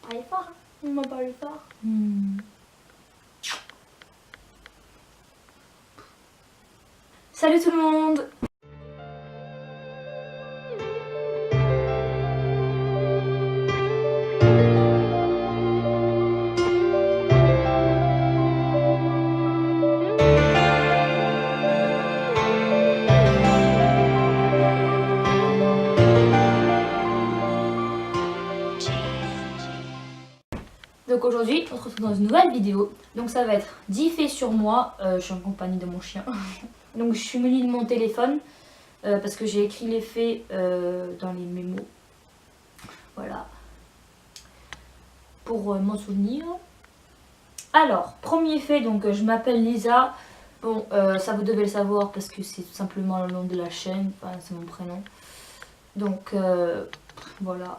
parlé fort. On m'a parlé fort. Salut tout le monde. Donc aujourd'hui, on se retrouve dans une nouvelle vidéo. Donc ça va être 10 faits sur moi. Je suis en compagnie de mon chien. Donc je suis munie de mon téléphone parce que j'ai écrit les faits dans les mémos. Voilà. Pour m'en souvenir. Alors, premier fait, donc je m'appelle Lisa. Bon, ça vous devez le savoir parce que c'est tout simplement le nom de la chaîne. Enfin, c'est mon prénom. Donc voilà.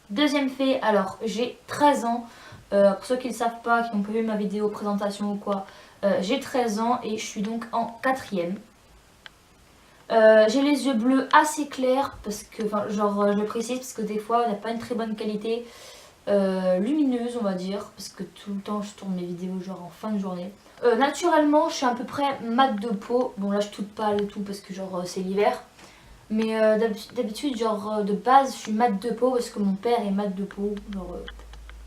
Deuxième fait, alors j'ai 13 ans. Pour ceux qui ne le savent pas, qui n'ont pas vu ma vidéo présentation ou quoi, j'ai 13 ans et je suis donc en 4e. J'ai les yeux bleus assez clairs parce que, enfin, genre je le précise parce que des fois il n'y a pas une très bonne qualité lumineuse, on va dire, parce que tout le temps je tourne mes vidéos genre en fin de journée. Naturellement, je suis à peu près mat de peau. Bon là je toute pâle et tout parce que genre c'est l'hiver. Mais d'habitude, genre de base, je suis mat de peau parce que mon père est mat de peau. Genre,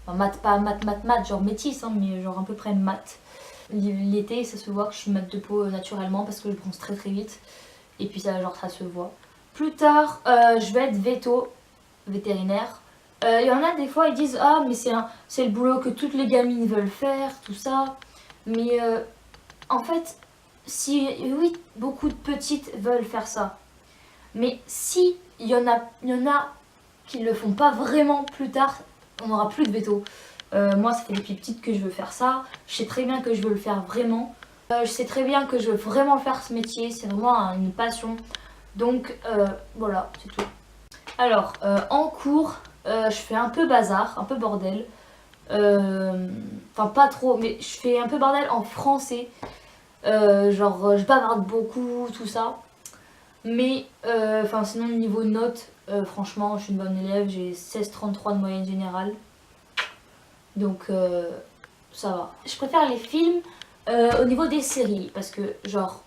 enfin, mat, pas mat, genre métisse, hein, mais genre à peu près mat. L'été, ça se voit que je suis mat de peau naturellement parce que je bronze très très vite. Et puis ça, genre, ça se voit. Plus tard, je vais être vétérinaire. Il y en a des fois, ils disent ah, mais c'est le boulot que toutes les gamines veulent faire, tout ça. Mais en fait, si oui, beaucoup de petites veulent faire ça. Mais si il y en a qui le font pas vraiment plus tard, on n'aura plus de veto. Moi, ça fait depuis petite que je veux faire ça. Je sais très bien que je veux le faire vraiment. Je sais très bien que je veux vraiment faire ce métier. C'est vraiment une passion. Donc voilà, c'est tout. Alors, en cours, je fais un peu bazar, un peu bordel. Enfin, pas trop, mais je fais un peu bordel en français. Genre, je bavarde beaucoup, tout ça. Mais sinon niveau notes, franchement je suis une bonne élève, j'ai 16,33 de moyenne générale. Donc ça va. Je préfère les films au niveau des séries parce que genre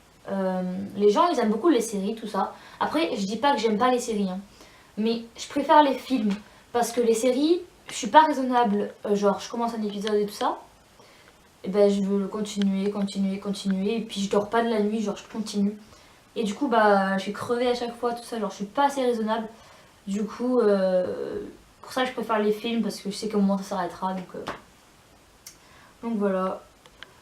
les gens ils aiment beaucoup les séries, tout ça. Après je dis pas que j'aime pas les séries, hein, mais je préfère les films parce que les séries, je suis pas raisonnable. Genre je commence un épisode et tout ça. Et ben je veux continuer et puis je dors pas de la nuit, genre je continue. Et du coup, bah, je suis crevée à chaque fois, tout ça, genre je suis pas assez raisonnable. Du coup, pour ça, je préfère les films parce que je sais qu'au moment ça s'arrêtera. Donc voilà.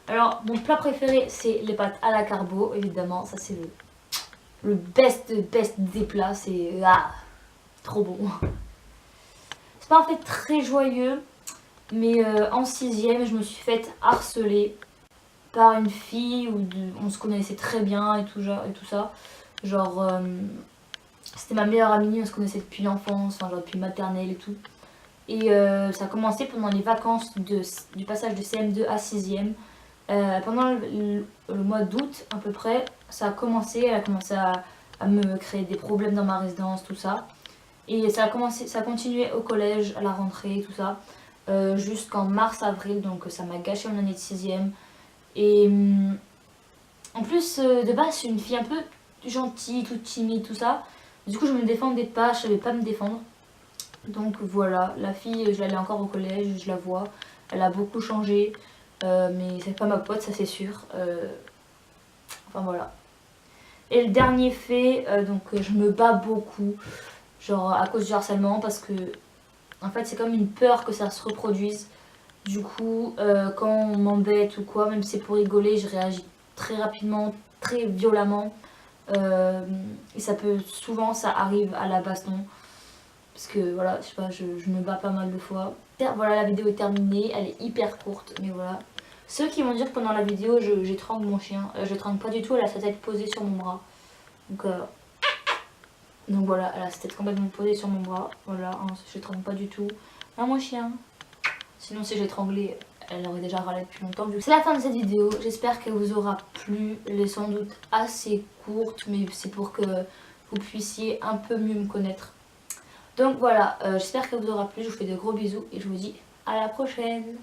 Alors, mon plat préféré, c'est les pâtes à la carbo, évidemment. Ça, c'est le best des plats. C'est trop bon. C'est pas un fait très joyeux, mais en 6e, je me suis faite harceler par une fille où on se connaissait très bien et tout ça. Genre, c'était ma meilleure amie, on se connaissait depuis l'enfance, enfin, genre depuis maternelle et tout. Et ça a commencé pendant les vacances du passage de CM2 à 6e. Pendant le mois d'août à peu près, ça a commencé, elle a commencé à me créer des problèmes dans ma résidence, tout ça. Et ça a continué au collège, à la rentrée, tout ça, jusqu'en mars-avril, donc ça m'a gâché mon année de 6e. Et en plus, de base, je suis une fille un peu gentille, toute timide, tout ça. Du coup, je me défendais pas, je savais pas me défendre. Donc voilà, la fille, je l'allais encore au collège, je la vois. Elle a beaucoup changé, mais c'est pas ma pote, ça c'est sûr. Enfin voilà. Et le dernier fait, donc je me bats beaucoup, genre à cause du harcèlement, parce que en fait, c'est comme une peur que ça se reproduise. Du coup, quand on m'embête ou quoi, même si c'est pour rigoler, je réagis très rapidement, très violemment. Et souvent ça arrive à la baston. Parce que voilà, je sais pas, je me bats pas mal de fois. Voilà, la vidéo est terminée, elle est hyper courte, mais voilà. Ceux qui vont dire que pendant la vidéo, j'étrangle mon chien, je l'étrangle pas du tout, elle a sa tête posée sur mon bras. Donc voilà, elle a sa tête complètement posée sur mon bras. Voilà, hein, je l'étrangle pas du tout. Ah, mon chien. Sinon, si j'étranglais, elle aurait déjà râlé depuis longtemps. C'est la fin de cette vidéo. J'espère qu'elle vous aura plu. Elle est sans doute assez courte, mais c'est pour que vous puissiez un peu mieux me connaître. Donc voilà, j'espère qu'elle vous aura plu, je vous fais de gros bisous et je vous dis à la prochaine.